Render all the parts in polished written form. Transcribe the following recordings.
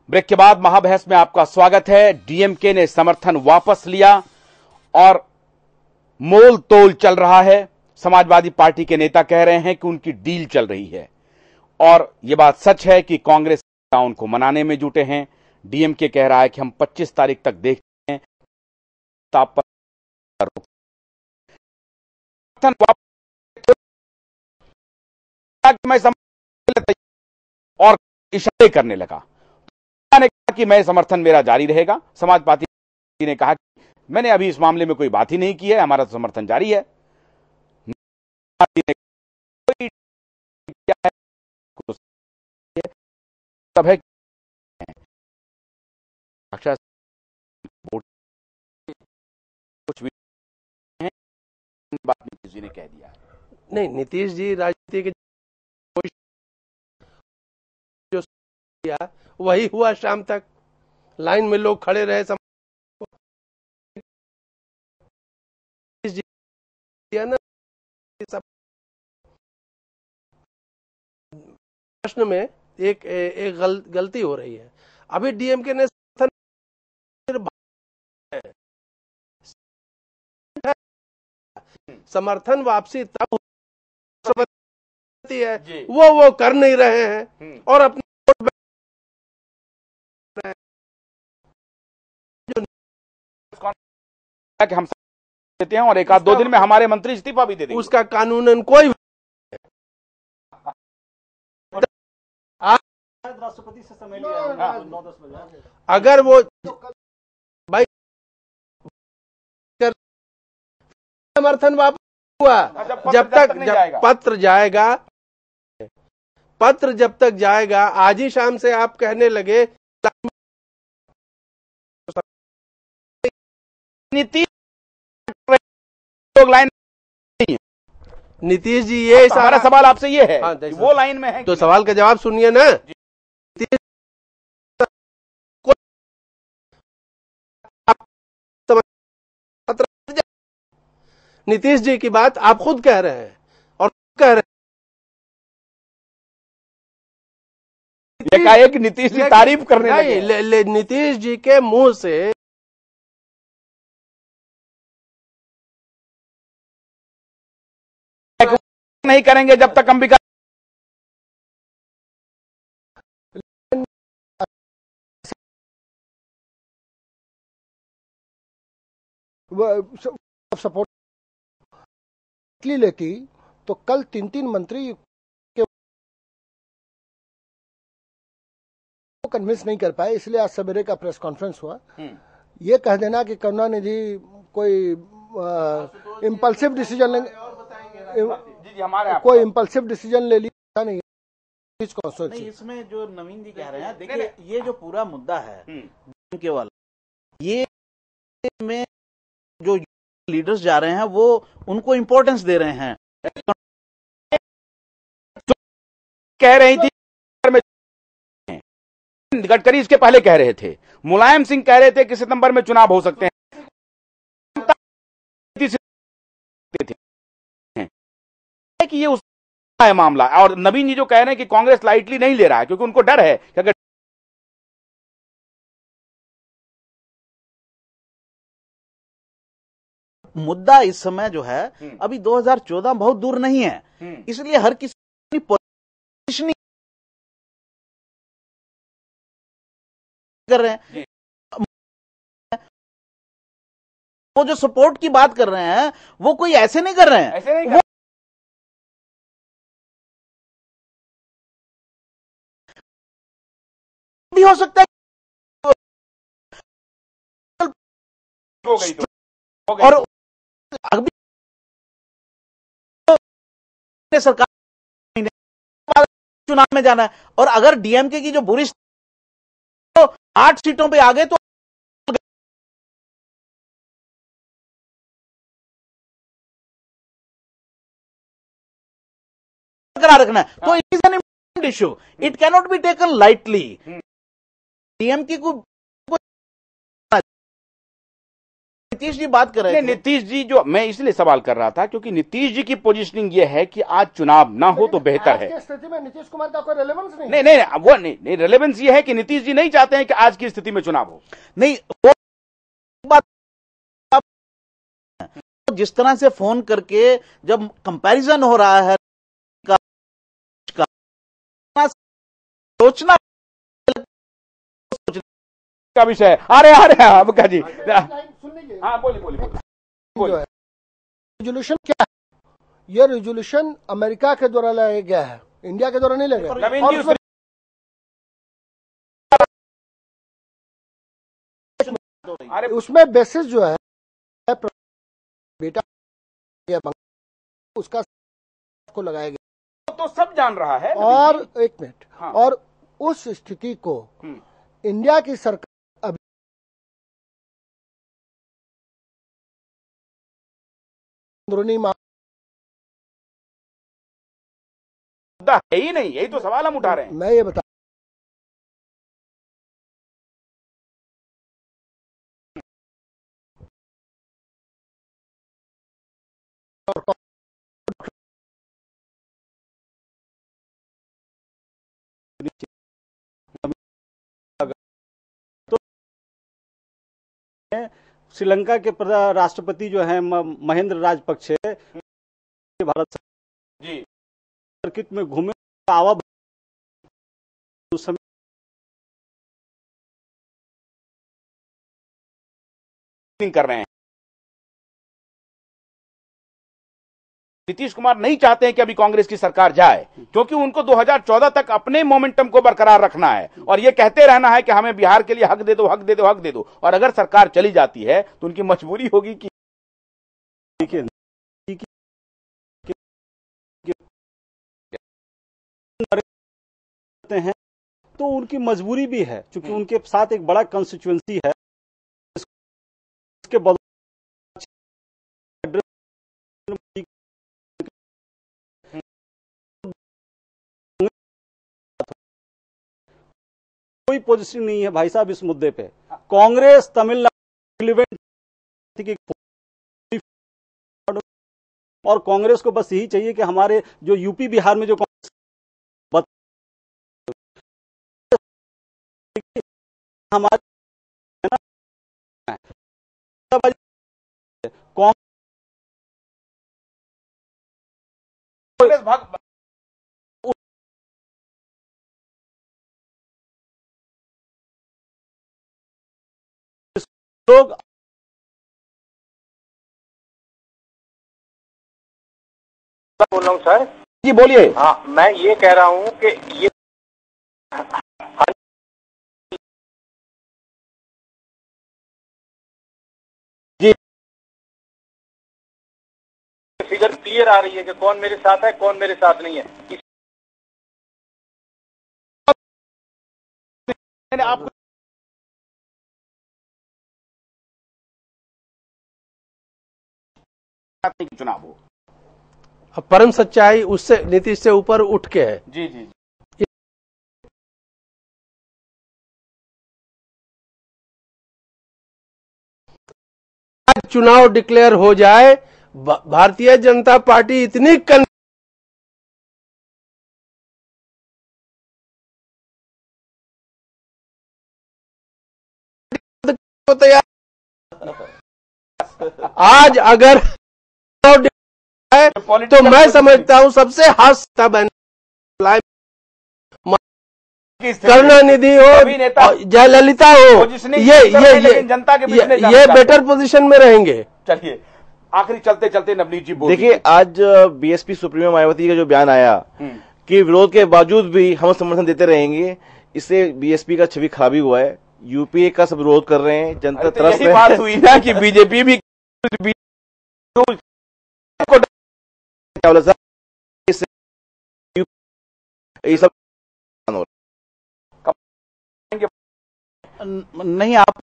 Break के बाद महाबहस में आपका स्वागत है। डीएमके ने समर्थन वापस लिया और मोल तोल चल रहा है। समाजवादी पार्टी के नेता कह रहे हैं कि उनकी डील चल रही है और यह बात सच है कि कांग्रेस उनको मनाने में जुटे हैं। डीएमके कह रहा है कि हम 25 तारीख तक देखते हैं और इशारे करने लगा। ने कहा कि मैं समर्थन मेरा जारी रहेगा। समाजवादी पार्टी ने कहा कि मैंने अभी इस मामले में कोई बात ही नहीं की है, हमारा समर्थन जारी है। सब है कुछ भी बात नीतीश जी ने कह दिया। नहीं, नीतीश जी राजनीति के जो किया वही हुआ। शाम तक लाइन में लोग खड़े रहे। प्रश्न में एक गलती हो रही है। अभी डीएमके ने समर्थन वापसी तब है, वो कर नहीं रहे हैं और अपने कि हम देते हैं और एक आध दो दिन में हमारे मंत्री इस्तीफा भी दे देंगे। उसका कानूनन कोई राष्ट्रपति से समय लिया 9-10 बजे। अगर वो भाई समर्थन वापस हुआ जब पत्र जब तक जाएगा आज ही शाम से आप कहने लगे नीतीश लाइन नीतीश जी ये हमारा सवाल आपसे ये है। हाँ, वो लाइन में है तो सवाल का जवाब सुनिए ना। नीतीश जी की बात आप खुद कह रहे हैं और कह रहे हैं कि नीतीश जी तारीफ करने लगे। नीतीश जी के मुंह से नहीं करेंगे जब तक अंबिका सपोर्ट लेती तो कल 3 मंत्री के कन्विंस नहीं कर पाए, इसलिए आज सवेरे का प्रेस कॉन्फ्रेंस हुआ। ये कह देना कि करुणानिधि कोई इम्पल्सिव डिसीजन कोई इम्पल्सिव डिसीजन ले लिया नहीं। इसमें जो नवीन जी कह रहे हैं, देखिए ये जो पूरा मुद्दा है केवल ये में जो लीडर्स जा रहे हैं वो उनको इंपॉर्टेंस दे रहे हैं। कह रही थी गडकरी इसके पहले कह रहे थे, मुलायम सिंह कह रहे थे कि सितंबर में चुनाव हो सकते हैं। कि ये उसका है मामला। और नवीन जी जो कह रहे हैं कि कांग्रेस लाइटली नहीं ले रहा है क्योंकि उनको डर है कि अगर मुद्दा इस समय जो है अभी 2014 बहुत दूर नहीं है, इसलिए हर किसी पोजीशनिंग कर रहे हैं। वो जो सपोर्ट की बात कर रहे हैं वो कोई ऐसे नहीं कर रहे हैं, ऐसे नहीं भी हो सकता है हो गई तो और अभी सरकार चुनाव में जाना है और अगर डीएमके की जो बुरी तो 8 सीटों पे आ गए तो करा रखना है। तो it is an important issue, it cannot be taken lightly. DMK को नीतीश जी बात कर रहे थे। नीतीश जी जो मैं इसलिए सवाल कर रहा था क्योंकि नीतीश जी की पोजीशनिंग ये है कि आज चुनाव ना हो तो बेहतर है। आज की स्थिति में नीतीश कुमार का कोई रेलेवेंस नहीं। नहीं, वो नहीं रेलेवेंस ये है कि नीतीश जी नहीं चाहते हैं कि आज की स्थिति में चुनाव हो। नहीं, वो बात जिस तरह से फोन करके जब कंपैरिजन हो रहा है सोचना का विषय है। अरे अबका जी हाँ बोलिए रेजोल्यूशन क्या है? ये रेजोल्यूशन अमेरिका के द्वारा लाया गया है, इंडिया के द्वारा नहीं लाया गया। नवीन जी अरे उसमें बेसिस जो है बेटा उसका को लगाया गया तो सब जान रहा है। और एक मिनट हाँ। और उस स्थिति को इंडिया की सरकार अभी अंदरूनी मुद्दा है ही नहीं, यही तो सवाल हम उठा रहे हैं। मैं ये बता श्रीलंका के राष्ट्रपति जो हैं महेंद्र राजपक्षे भारत जी सर्किट में घूमे आवा उस समय कर रहे हैं। नीतीश कुमार नहीं चाहते हैं कि अभी कांग्रेस की सरकार जाए क्योंकि उनको 2014 तक अपने मोमेंटम को बरकरार रखना है और ये कहते रहना है कि हमें बिहार के लिए हक दे दो, हक दे दो, हक दे दो। और अगर सरकार चली जाती है तो उनकी मजबूरी होगी कि हैं तो उनकी मजबूरी भी है क्योंकि उनके साथ एक बड़ा कंस्टिट्यूएंसी है। इसके बदौलत कोई पोजीशन नहीं है भाई साहब इस मुद्दे पे। कांग्रेस तमिलनाडु और कांग्रेस को बस यही चाहिए कि हमारे जो यूपी बिहार में जो हमारे कांग्रेस भाग लोग बोल रहा हूँ सर। जी बोलिए। हाँ, मैं ये कह रहा हूँ कि ये जी फिगर क्लियर आ रही है कि कौन मेरे साथ है कौन मेरे साथ नहीं है। मैंने आपको चुनाव हो। अब परम सच्चाई उससे नीतीश से ऊपर उठ के है। जी जी आज चुनाव डिक्लेयर हो जाए, भारतीय जनता पार्टी इतनी तैयार। आज अगर तो मैं समझता हूं सबसे हास्य बन करुणानिधि हो, जयललिता हो, ये जनता के बीच में ये बेटर पोजीशन में रहेंगे। चलिए आखिरी चलते चलते नवनीत जी बोलिए। देखिए आज बीएसपी सुप्रीमो मायावती का जो बयान आया कि विरोध के बावजूद भी हम समर्थन देते रहेंगे, इससे बीएसपी का छवि खराबी हुआ है। यूपीए का सब विरोध कर रहे हैं, जनता तरस यही बात हुई ना कि बीजेपी भी ये सब नहीं, आप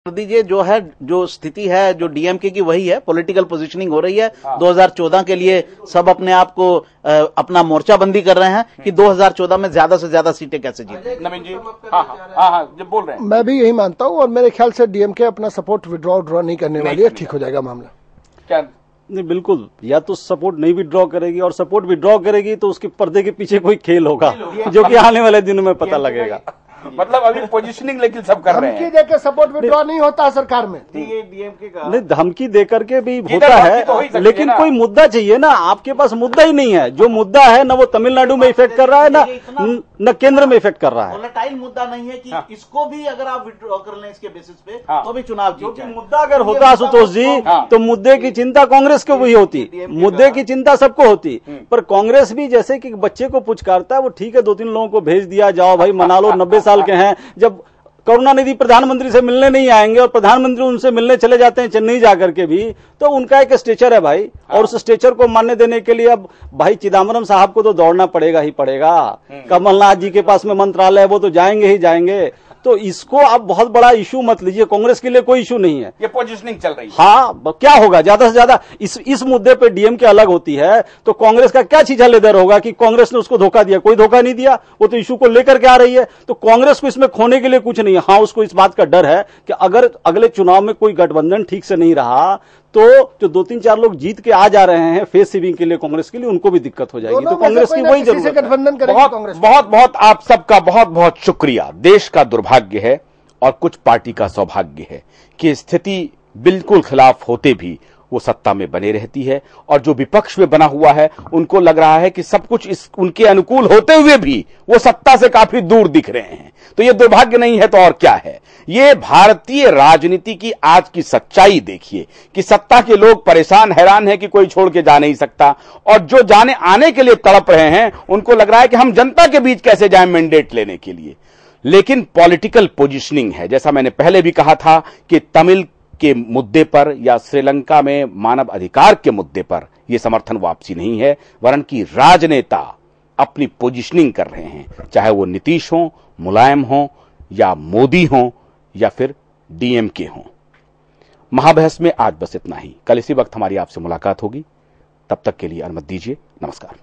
दीजिए, जो स्थिति है जो डीएमके की वही है, पॉलिटिकल पोजीशनिंग हो रही है। 2014 के लिए सब अपने आप को अपना मोर्चाबंदी कर रहे हैं कि 2014 में ज्यादा से ज्यादा सीटें कैसे जीतें। नवीन जी, हाँ, जब बोल रहे हैं, मैं भी यही मानता हूँ और मेरे ख्याल से डीएमके अपना सपोर्ट विड्रॉ नहीं करने वाली है, ठीक हो जाएगा मामला। क्या नहीं, बिल्कुल, या तो सपोर्ट नहीं विड्रॉ करेगी, और सपोर्ट विड्रॉ करेगी तो उसके पर्दे के पीछे कोई खेल होगा जो कि आने वाले दिनों में पता लगेगा। मतलब अभी पोजीशनिंग लेकिन सब कर रहे हैं। धमकी देकर सपोर्ट विड्रॉ नहीं होता सरकार में। डीएमके का नहीं, धमकी देकर के भी होता है, लेकिन कोई मुद्दा चाहिए ना। आपके पास मुद्दा ही नहीं है। जो मुद्दा है ना वो तमिलनाडु में इफेक्ट कर रहा है, ना केंद्र में इफेक्ट कर रहा है। वोलेटाइल मुद्दा नहीं है कि इसको भी अगर आप विड्रॉ कर लें इसके बेसिस पे तो भी चुनाव जीत जाए। मुद्दा अगर होता आशुतोष जी तो मुद्दे की चिंता कांग्रेस को भी होती, मुद्दे की चिंता सबको होती, पर कांग्रेस भी जैसे कि बच्चे को पुचकारता है, वो ठीक है 2-3 लोगों को भेज दिया, जाओ भाई मना लो, 90 साल के हैं। जब करुणानिधि प्रधानमंत्री से मिलने नहीं आएंगे और प्रधानमंत्री उनसे मिलने चले जाते हैं चेन्नई जाकर के भी, तो उनका एक स्टेचर है भाई, और उस स्टेचर को मान्य देने के लिए अब भाई चिदम्बरम साहब को तो दौड़ना पड़ेगा ही पड़ेगा। कमलनाथ जी के पास में मंत्रालय है, वो तो जाएंगे ही जाएंगे। तो इसको आप बहुत बड़ा इशू मत लीजिए, कांग्रेस के लिए कोई इशू नहीं है। ये पोजीशनिंग चल रही है। हाँ, क्या होगा ज्यादा से ज्यादा इस मुद्दे पे डीएमके अलग होती है तो कांग्रेस का क्या छीछा लेदर होगा कि कांग्रेस ने उसको धोखा दिया? कोई धोखा नहीं दिया, वो तो इशू को लेकर के आ रही है। तो कांग्रेस को इसमें खोने के लिए कुछ नहीं है। हाँ, उसको इस बात का डर है कि अगर अगले चुनाव में कोई गठबंधन ठीक से नहीं रहा तो जो 2-3-4 लोग जीत के आ जा रहे हैं फेस सेविंग के लिए कांग्रेस के लिए, उनको भी दिक्कत हो जाएगी। तो कांग्रेस की वही जरूरत है। गठबंधन करेगी कांग्रेस। बहुत बहुत आप सबका बहुत बहुत शुक्रिया। देश का दुर्भाग्य है और कुछ पार्टी का सौभाग्य है कि स्थिति बिल्कुल खिलाफ होते भी वो सत्ता में बने रहती है, और जो विपक्ष में बना हुआ है उनको लग रहा है कि सब कुछ उनके अनुकूल होते हुए भी वो सत्ता से काफी दूर दिख रहे हैं। तो ये दुर्भाग्य नहीं है तो और क्या है? ये भारतीय राजनीति की आज की सच्चाई देखिए कि सत्ता के लोग परेशान हैरान हैं कि कोई छोड़ के जा नहीं सकता, और जो जाने आने के लिए तड़प रहे हैं उनको लग रहा है कि हम जनता के बीच कैसे जाएं मैंडेट लेने के लिए। लेकिन पॉलिटिकल पोजीशनिंग है, जैसा मैंने पहले भी कहा था कि तमिल के मुद्दे पर या श्रीलंका में मानव अधिकार के मुद्दे पर यह समर्थन वापसी नहीं है, वरन की राजनेता अपनी पोजीशनिंग कर रहे हैं, चाहे वो नीतीश हो, मुलायम हो, या मोदी हो, या फिर डीएमके हो। महाबहस में आज बस इतना ही। कल इसी वक्त हमारी आपसे मुलाकात होगी, तब तक के लिए अनुमति दीजिए। नमस्कार।